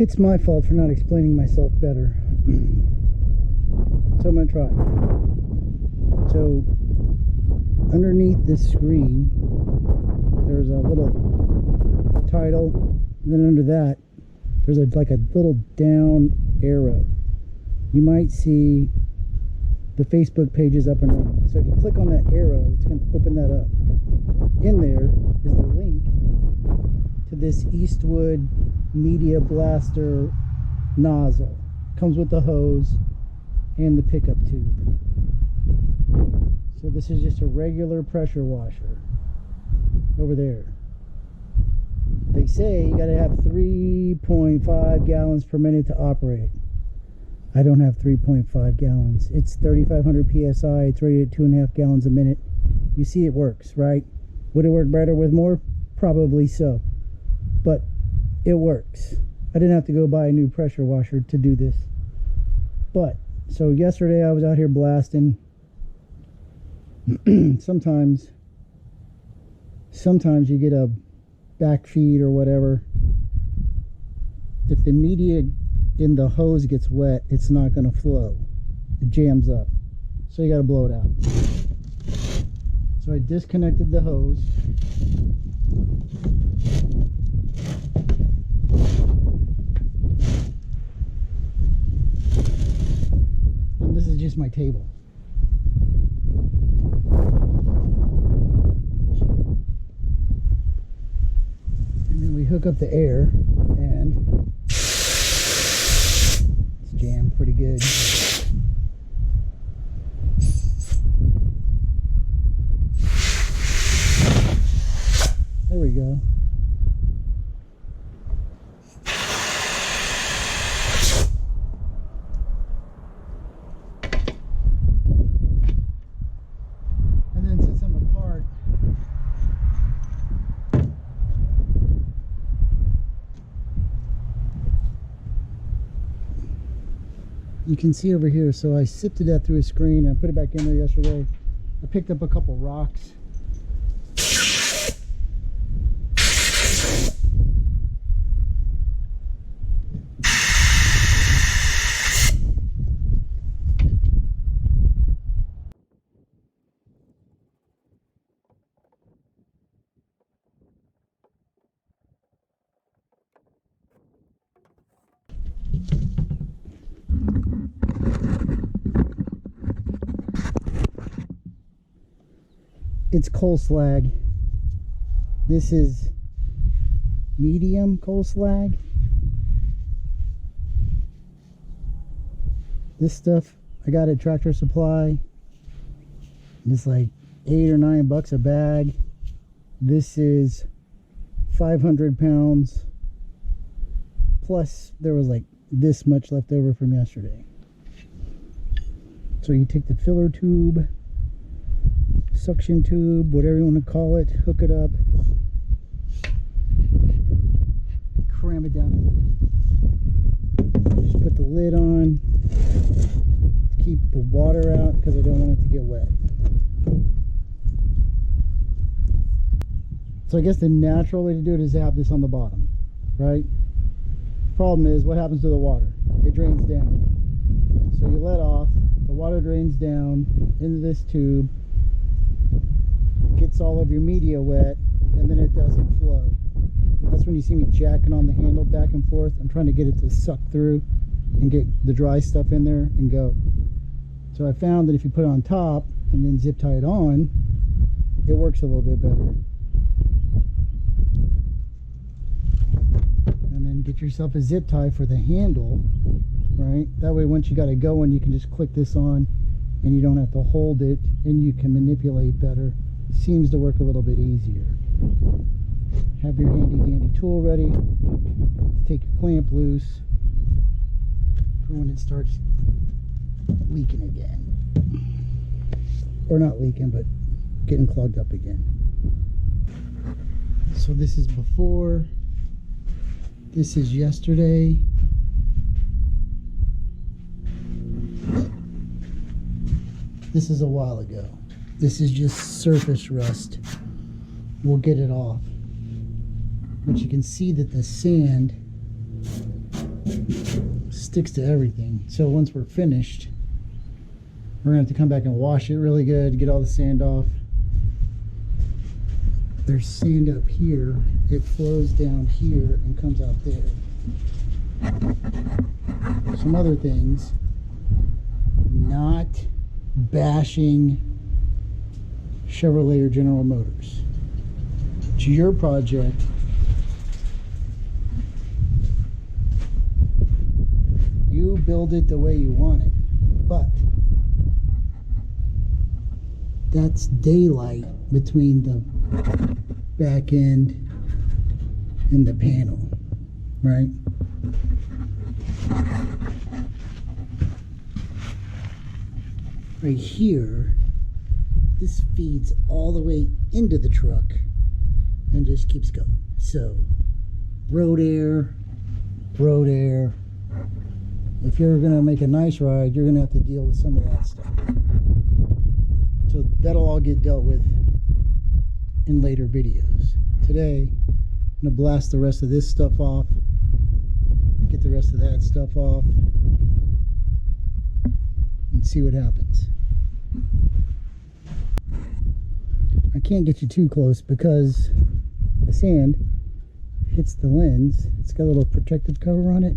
It's my fault for not explaining myself better. So I'm going to try. So underneath this screen, there's a little title, and then under that, there's like a little down arrow. You might see the Facebook page is up and running. So if you click on that arrow, it's going to open that up. In there is the link to this Eastwood Media Blaster nozzle. Comes with the hose and the pickup tube. So this is just a regular pressure washer over there. They say you got to have 3.5 gallons per minute to operate. I don't have 3.5 gallons. It's 3,500 PSI. It's rated at 2.5 gallons a minute. You see it works, right? Would it work better with more? Probably so. But it works. I didn't have to go buy a new pressure washer to do this. But, so yesterday I was out here blasting. Sometimes you get a back feed or whatever. If the media in the hose gets wet, it's not going to flow. It jams up. So you got to blow it out. So I disconnected the hose. And this is just my table. And then we hook up the air, and it's jammed pretty good. There we go. And then since I'm apart, you can see over here, so I sifted that through a screen and I put it back in there yesterday. I picked up a couple rocks. It's coal slag. This is medium coal slag. This stuff I got at Tractor Supply. It's like $8 or $9 a bag. This is 500 pounds. Plus there was like this much left over from yesterday. So you take the filler tube, suction tube, whatever you want to call it, hook it up, cram it down. Just put the lid on, keep the water out because I don't want it to get wet. So I guess the natural way to do it is to have this on the bottom, right? Problem is, what happens to the water? It drains down. So you let off, the water drains down into this tube, gets all of your media wet, and then it doesn't flow. That's when you see me jacking on the handle back and forth. I'm trying to get it to suck through and get the dry stuff in there and go. So I found that if you put it on top and then zip tie it on, it works a little bit better. And then get yourself a zip tie for the handle, right? That way once you got it going, you can just click this on and you don't have to hold it, and you can manipulate better. It seems to work a little bit easier. Have your handy dandy tool ready. Take your clamp loose for when it starts leaking again. Or not leaking, but getting clogged up again. So this is before. This is yesterday. This is a while ago. This is just surface rust. We'll get it off. But you can see that the sand sticks to everything. So once we're finished, we're gonna have to come back and wash it really good, get all the sand off. There's sand up here. It flows down here and comes out there. Some other things. Not bashing Chevrolet or General Motors. It's your project. You build it the way you want it. But that's daylight between the back end and the panel, right? Right here, this feeds all the way into the truck and just keeps going. So, road air. If you're gonna make a nice ride, you're gonna have to deal with some of that stuff. So that'll all get dealt with in later videos. Today, I'm gonna blast the rest of this stuff off, get the rest of that stuff off, and see what happens. I can't get you too close because the sand hits the lens. It's got a little protective cover on it,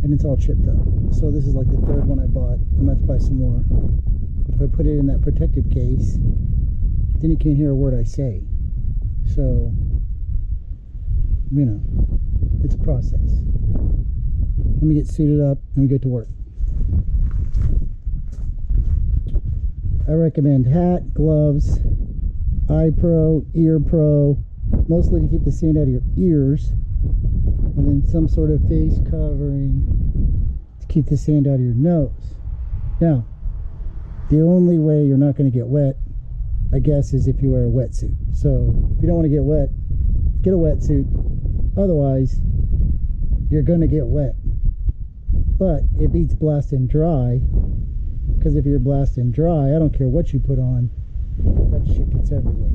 and it's all chipped up. So this is like the third one I bought. I'm going to have to buy some more. But if I put it in that protective case, then you can't hear a word I say. So, you know, it's a process. Let me get suited up and we get to work. I recommend hat, gloves, eye pro, ear pro, mostly to keep the sand out of your ears, and then some sort of face covering to keep the sand out of your nose. Now, the only way you're not going to get wet, I guess, is if you wear a wetsuit. So if you don't want to get wet, get a wetsuit. Otherwise, you're going to get wet. But it beats blasting dry, because if you're blasting dry, I don't care what you put on, that shit gets everywhere.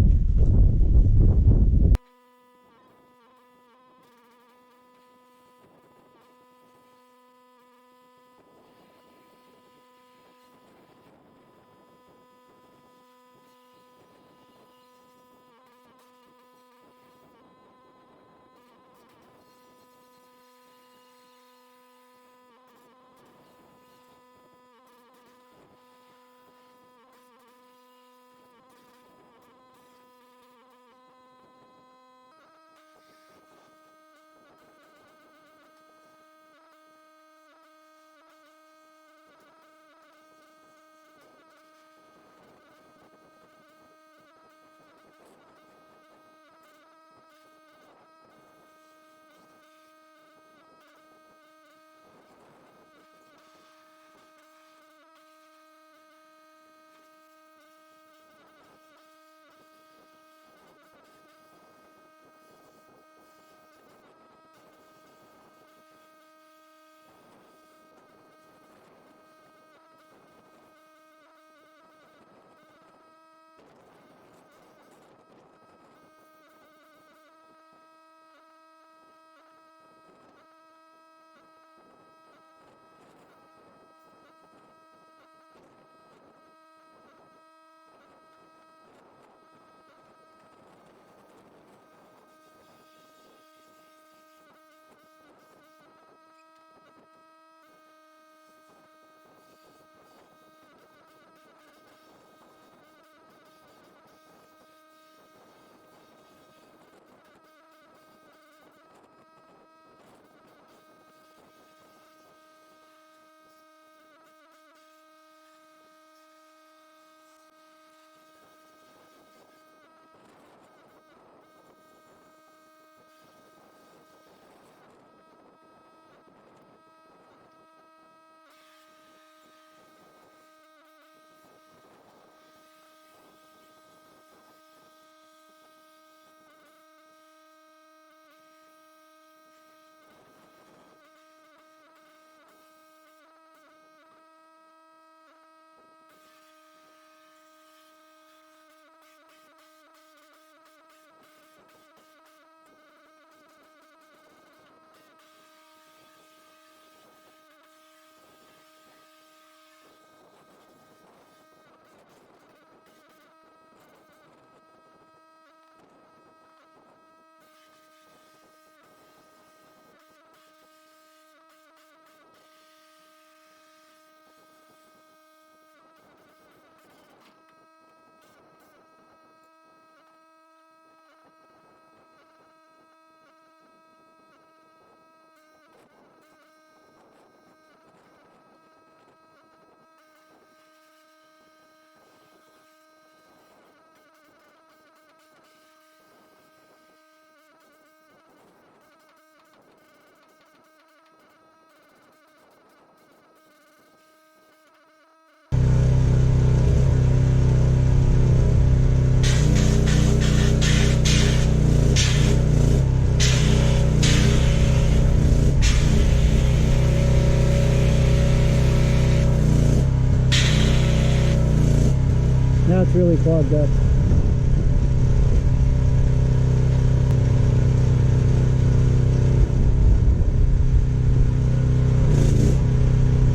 really clogged up.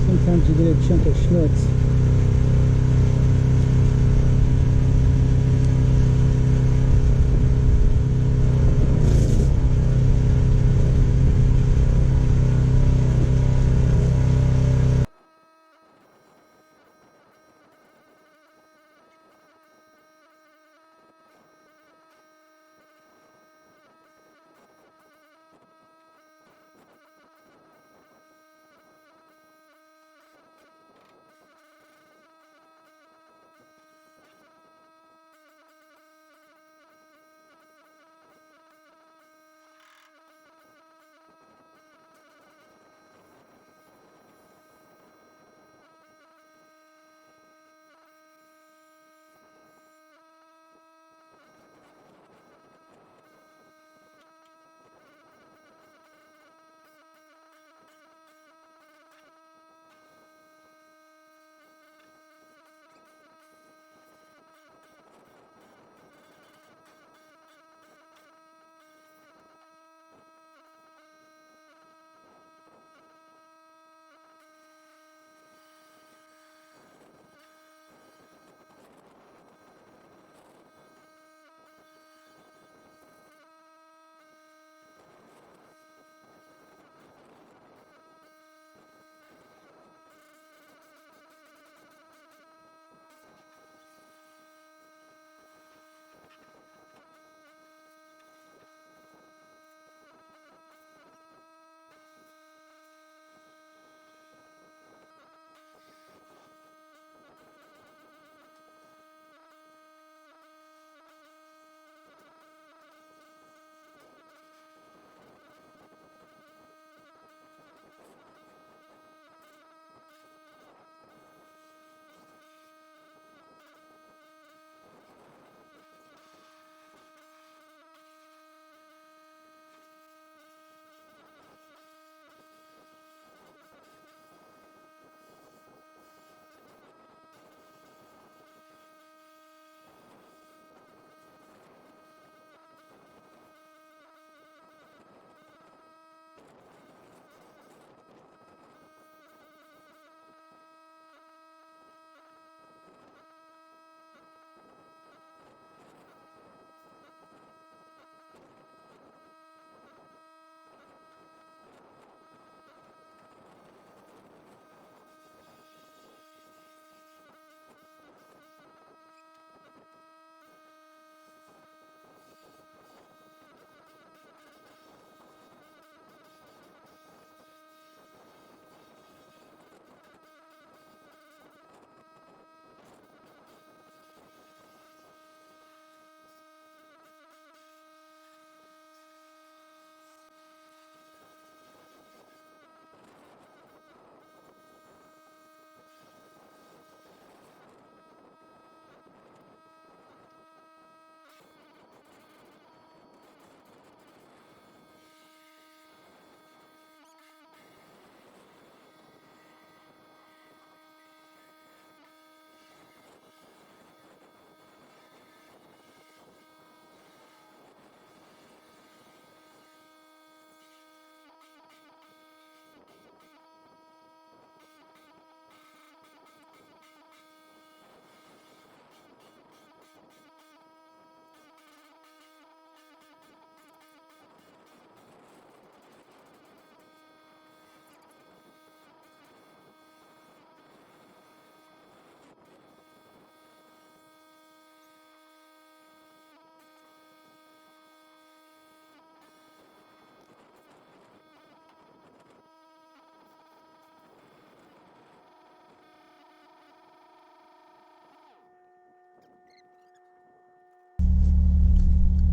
Sometimes you get a chunk of schmutz.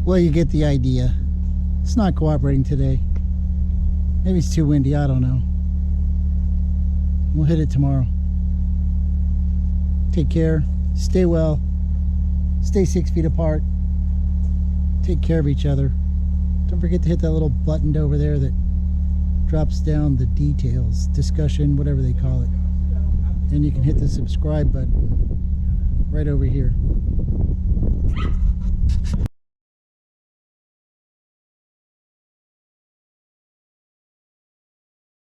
Well, you get the idea. It's not cooperating today. Maybe it's too windy, I don't know. We'll hit it tomorrow. Take care, stay well, stay 6 feet apart, take care of each other. Don't forget to hit that little button over there that drops down the details, discussion, whatever they call it. And you can hit the subscribe button. right over here.